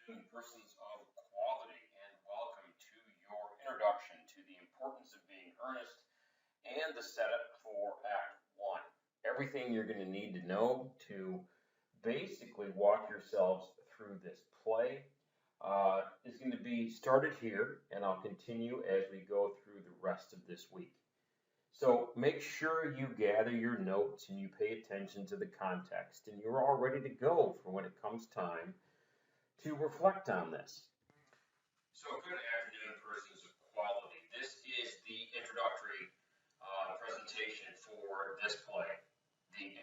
Persons of quality, and welcome to your introduction to the importance of being earnest and the setup for Act 1. Everything you're going to need to know to basically walk yourselves through this play is going to be started here, and I'll continue as we go through the rest of this week. So make sure you gather your notes and you pay attention to the context, and you're all ready to go for when it comes time to reflect on this. So good afternoon, persons of quality. This is the introductory presentation for this play, the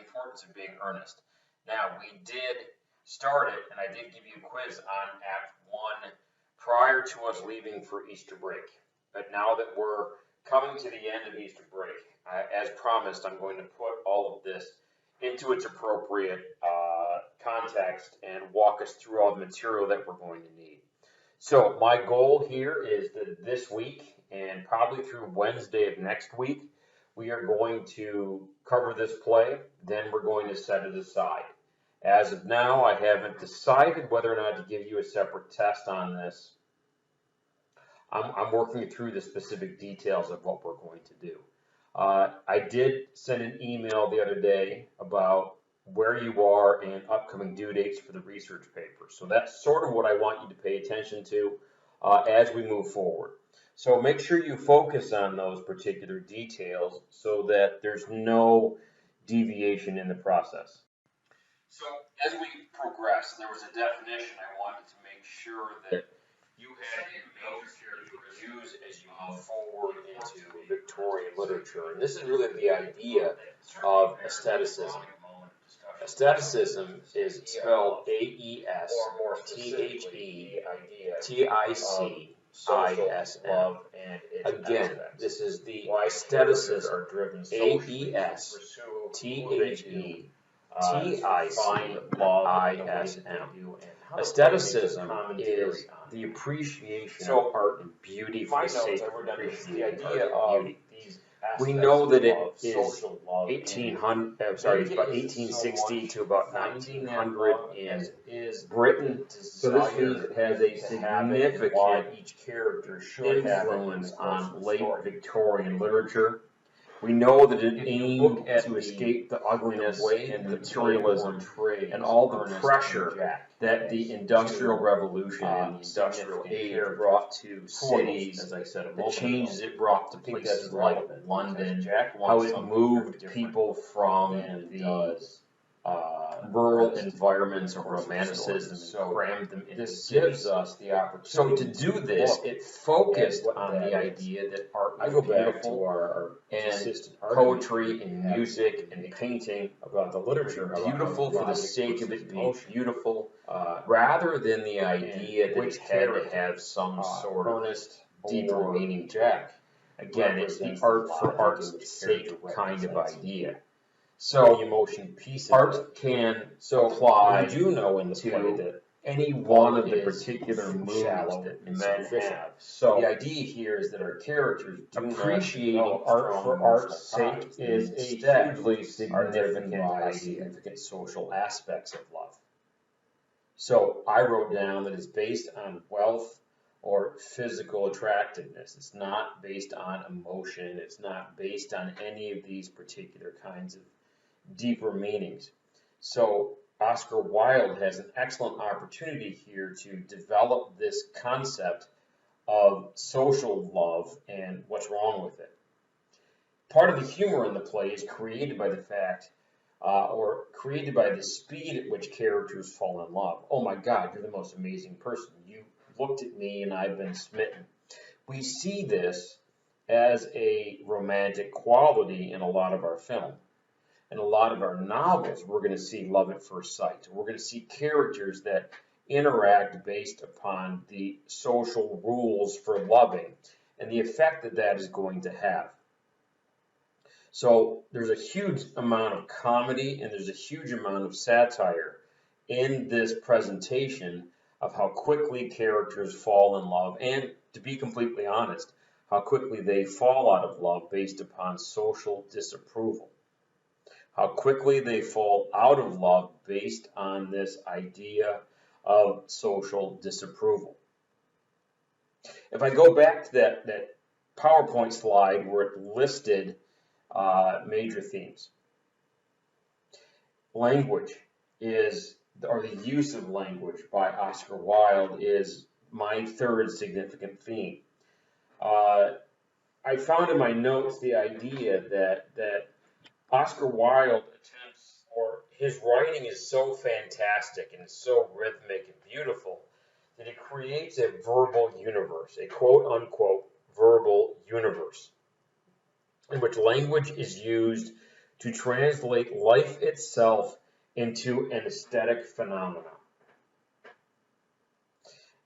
importance of being earnest. Now, we did start it, and I did give you a quiz on Act 1 prior to us leaving for Easter break. But now that we're coming to the end of Easter break, as promised, I'm going to put all of this into its appropriate context and walk us through all the material that we're going to need. So my goal here is that this week and probably through Wednesday of next week, we are going to cover this play, then we're going to set it aside. As of now, I haven't decided whether or not to give you a separate test on this. I'm working through the specific details of what we're going to do. I did send an email the other day about where you are and upcoming due dates for the research paper. So that's sort of what I want you to pay attention to as we move forward. So make sure you focus on those particular details so that there's no deviation in the process. So as we progress, there was a definition I wanted to make sure that you had in notes here to use as you move forward into Victorian literature. And this is really the idea of aestheticism. Aestheticism is spelled A-E-S-T-H-E-T-I-C-I-S-M. Again, this is the aestheticism. A-E-S-T-H-E-T-I-C-I-S-M. Aestheticism is the appreciation of art and beauty for the sake of appreciating art and beauty. We know that it is about 1860 to about 1900 in Britain. So this means it has a significant influence on late Victorian literature. We know that it aimed to escape the ugliness and the materialism and all the pressure that the Industrial Revolution and the Industrial Age brought to cities, the changes it brought to places like London, how it moved people from the rural environments of romanticism and crammed them into cities. So to do this, it focused on the idea that art was beautiful, and poetry and music and painting about the literature beautiful for the sake of it being beautiful, rather than the idea that it had to have some sort of deeper meaning to it. Again, it's the art for art's sake kind of idea. So art can apply to any one of the particular moods that men have. So the idea here is that our characters appreciating art for art's sake is a hugely significant social aspects of love. So I wrote down that it's based on wealth or physical attractiveness. It's not based on emotion. It's not based on any of these particular kinds of deeper meanings. So Oscar Wilde has an excellent opportunity here to develop this concept of social love and what's wrong with it. Part of the humor in the play is created by the fact or created by the speed at which characters fall in love. Oh my God, you're the most amazing person. You looked at me and I've been smitten. We see this as a romantic quality in a lot of our film. In a lot of our novels, we're going to see love at first sight. We're going to see characters that interact based upon the social rules for loving and the effect that that is going to have. So there's a huge amount of comedy and there's a huge amount of satire in this presentation of how quickly characters fall in love, and to be completely honest, how quickly they fall out of love based upon social disapproval. How quickly they fall out of love based on this idea of social disapproval. If I go back to that PowerPoint slide where it listed major themes, language is, or the use of language by Oscar Wilde is my third significant theme. I found in my notes the idea that Oscar Wilde attempts, or his writing is so fantastic and so rhythmic and beautiful that it creates a verbal universe, a quote unquote verbal universe, in which language is used to translate life itself into an aesthetic phenomenon.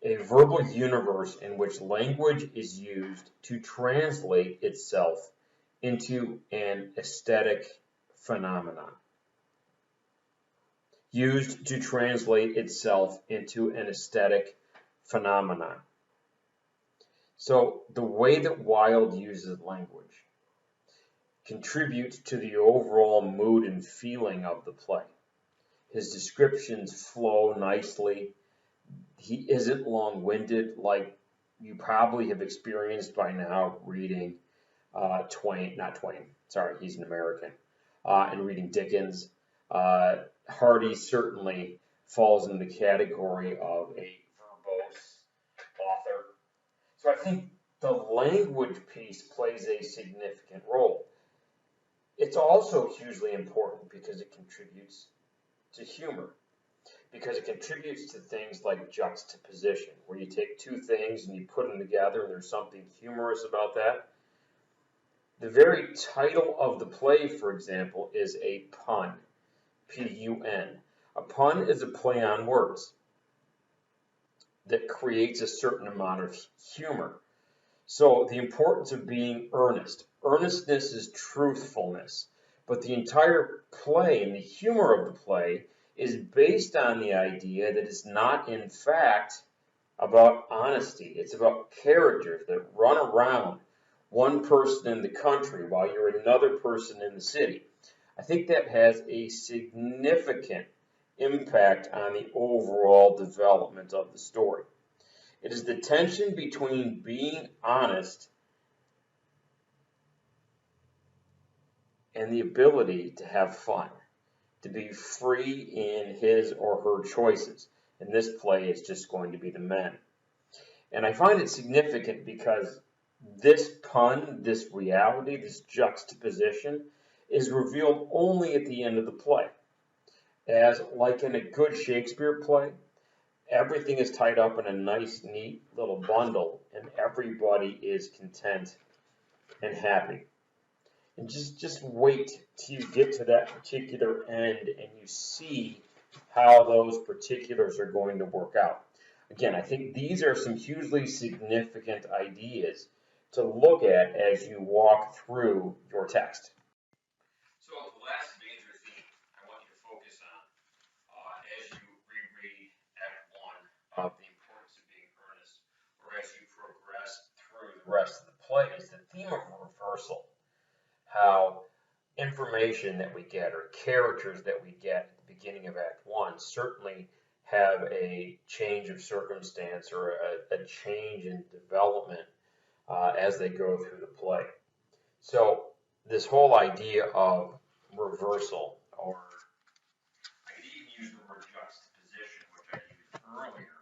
A verbal universe in which language is used to translate itself into an aesthetic phenomenon. Used to translate itself into an aesthetic phenomenon. So the way that Wilde uses language contributes to the overall mood and feeling of the play. His descriptions flow nicely. He isn't long-winded like you probably have experienced by now reading Twain, sorry, he's an American, and reading Dickens. Hardy certainly falls in the category of a verbose author. So I think the language piece plays a significant role. It's also hugely important because it contributes to humor, because it contributes to things like juxtaposition, where you take two things and you put them together and there's something humorous about that. The very title of the play, for example, is a pun, P-U-N. A pun is a play on words that creates a certain amount of humor. So the importance of being earnest. Earnestness is truthfulness, but the entire play and the humor of the play is based on the idea that it's not, in fact, about honesty. It's about characters that run around, one person in the country while you're another person in the city. I think that has a significant impact on the overall development of the story. It is the tension between being honest and the ability to have fun, to be free in his or her choices. And this play is just going to be the men. And I find it significant because this pun, this reality, this juxtaposition is revealed only at the end of the play. As like in a good Shakespeare play, everything is tied up in a nice, neat little bundle, and everybody is content and happy. And just wait till you get to that particular end and you see how those particulars are going to work out. Again, I think these are some hugely significant ideas to look at as you walk through your text. So the last major theme I want you to focus on as you reread Act 1 of the importance of being earnest, or as you progress through the rest of the play, is the theme of reversal. How information that we get or characters that we get at the beginning of Act 1 certainly have a change of circumstance or a change in development as they go through the play. So this whole idea of reversal, or I could even use the word juxtaposition, which I used earlier,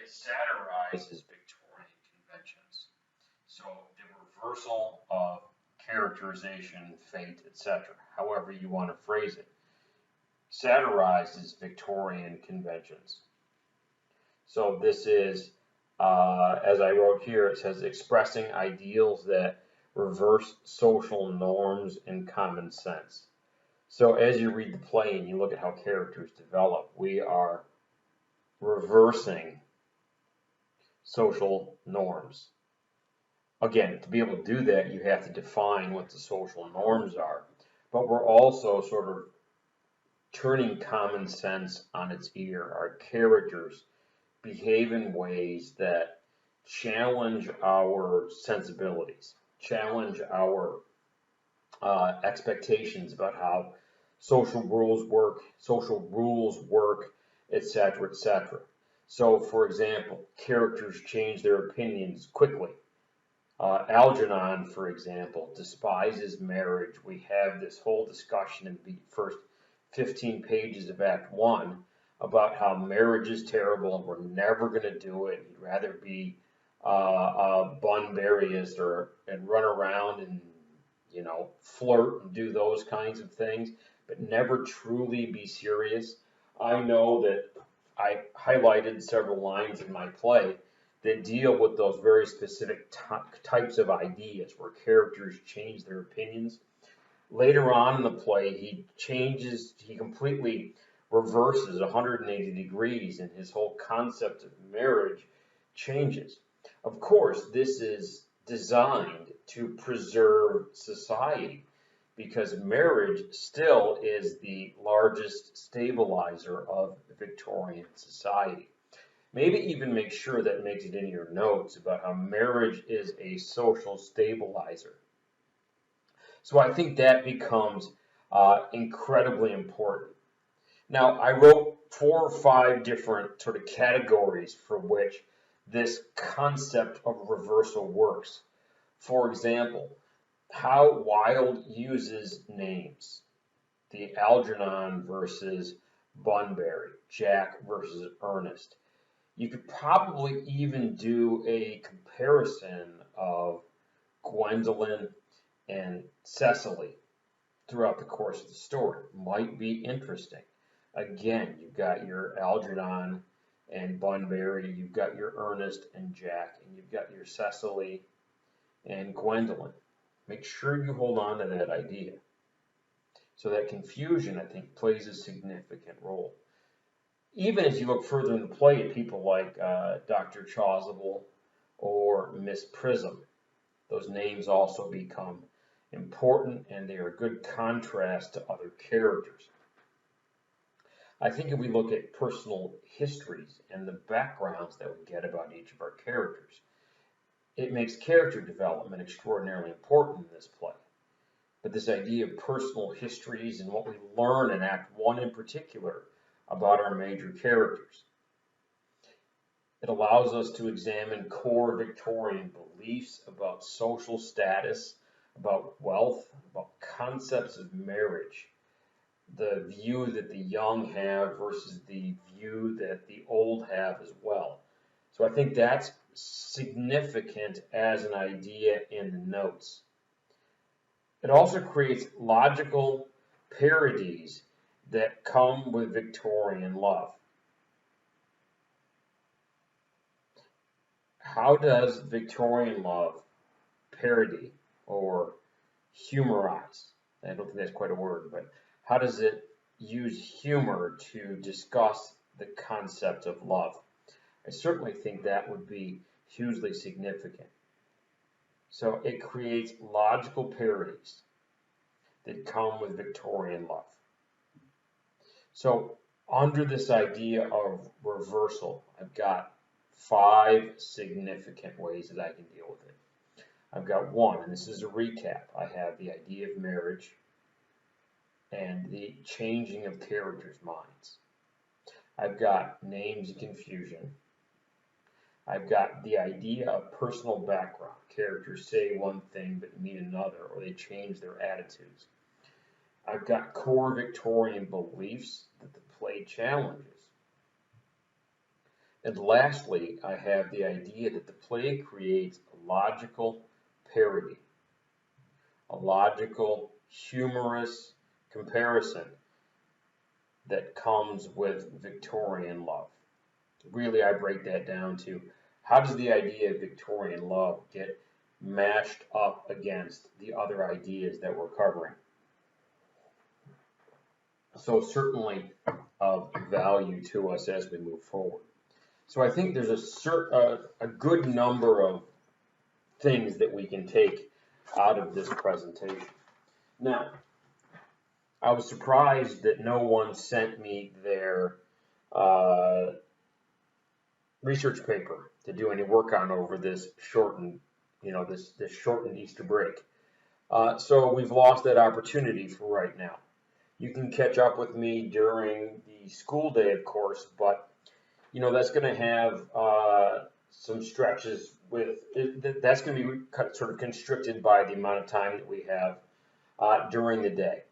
it satirizes Victorian conventions. So the reversal of characterization, fate, etc., however you want to phrase it, satirizes Victorian conventions. So this is, as I wrote here, it says expressing ideals that reverse social norms and common sense. So as you read the play and you look at how characters develop, we are reversing social norms. Again, to be able to do that, you have to define what the social norms are. But we're also sort of turning common sense on its ear. Our characters behave in ways that challenge our sensibilities, challenge our expectations about how social rules work, etc., etc. So, for example, characters change their opinions quickly. Algernon, for example, despises marriage. We have this whole discussion in the first 15 pages of Act 1 about how marriage is terrible and we're never going to do it. He'd rather be Bunburyist and run around and, flirt and do those kinds of things, but never truly be serious. I know that I highlighted several lines in my play that deal with those very specific types of ideas where characters change their opinions. Later on in the play, he completely reverses 180 degrees, and his whole concept of marriage changes. Of course, this is designed to preserve society because marriage still is the largest stabilizer of Victorian society. Maybe even make sure that makes it in your notes about how marriage is a social stabilizer. So I think that becomes incredibly important. Now, I wrote 4 or 5 different sort of categories for which this concept of reversal works. For example, how Wilde uses names, the Algernon versus Bunbury, Jack versus Ernest. You could probably even do a comparison of Gwendolyn and Cecily throughout the course of the story. Might be interesting. Again, you've got your Algernon and Bunbury, you've got your Ernest and Jack, and you've got your Cecily and Gwendolyn. Make sure you hold on to that idea. So that confusion, I think, plays a significant role. Even as you look further in the play at people like Dr. Chasuble or Miss Prism, those names also become important and they are a good contrast to other characters. I think if we look at personal histories and the backgrounds that we get about each of our characters, it makes character development extraordinarily important in this play. But this idea of personal histories and what we learn in Act 1 in particular about our major characters. It allows us to examine core Victorian beliefs about social status, about wealth, about concepts of marriage, the view that the young have versus the view that the old have as well. So I think that's significant as an idea in the notes. It also creates logical parodies that come with Victorian love. How does Victorian love parody or humorize? I don't think that's quite a word, but how does it use humor to discuss the concept of love? I certainly think that would be hugely significant. So it creates logical parodies that come with Victorian love. So under this idea of reversal, I've got 5 significant ways that I can deal with it. I've got 1, and this is a recap. I have the idea of marriage and the changing of characters' minds. I've got names and confusion. I've got the idea of personal background. Characters say one thing but mean another, or they change their attitudes. I've got core Victorian beliefs that the play challenges. And lastly, I have the idea that the play creates a logical parody, a logical, humorous comparison that comes with Victorian love. Really, I break that down to how does the idea of Victorian love get mashed up against the other ideas that we're covering. So certainly of value to us as we move forward. So I think there's a good number of things that we can take out of this presentation. Now, I was surprised that no one sent me their research paper to do any work on over this shortened, this shortened Easter break. So we've lost that opportunity for right now. You can catch up with me during the school day, of course, but that's going to have some stretches with, that's going to be sort of constricted by the amount of time that we have during the day.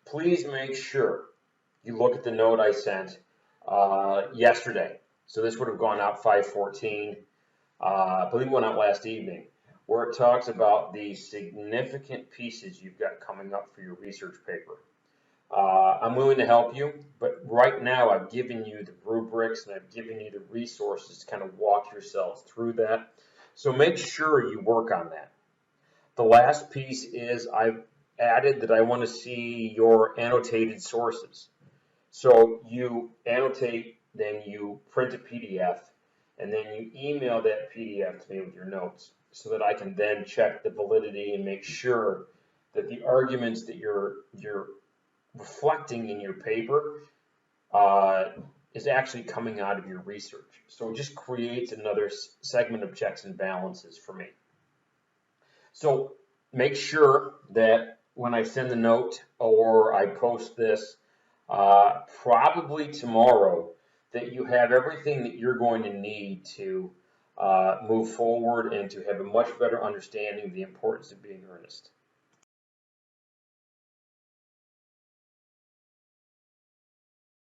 Please make sure you look at the note I sent yesterday. So this would have gone out 5/14. I believe it went out last evening, where it talks about the significant pieces you've got coming up for your research paper. I'm willing to help you, but right now I've given you the rubrics and I've given you the resources to kind of walk yourselves through that. So make sure you work on that. The last piece is I've added that I want to see your annotated sources. So you annotate, then you print a PDF, and then you email that PDF to me with your notes so that I can then check the validity and make sure that the arguments that you're reflecting in your paper is actually coming out of your research. So it just creates another segment of checks and balances for me. So make sure that when I send the note or I post this, probably tomorrow, that you have everything that you're going to need to move forward and to have a much better understanding of the importance of being earnest.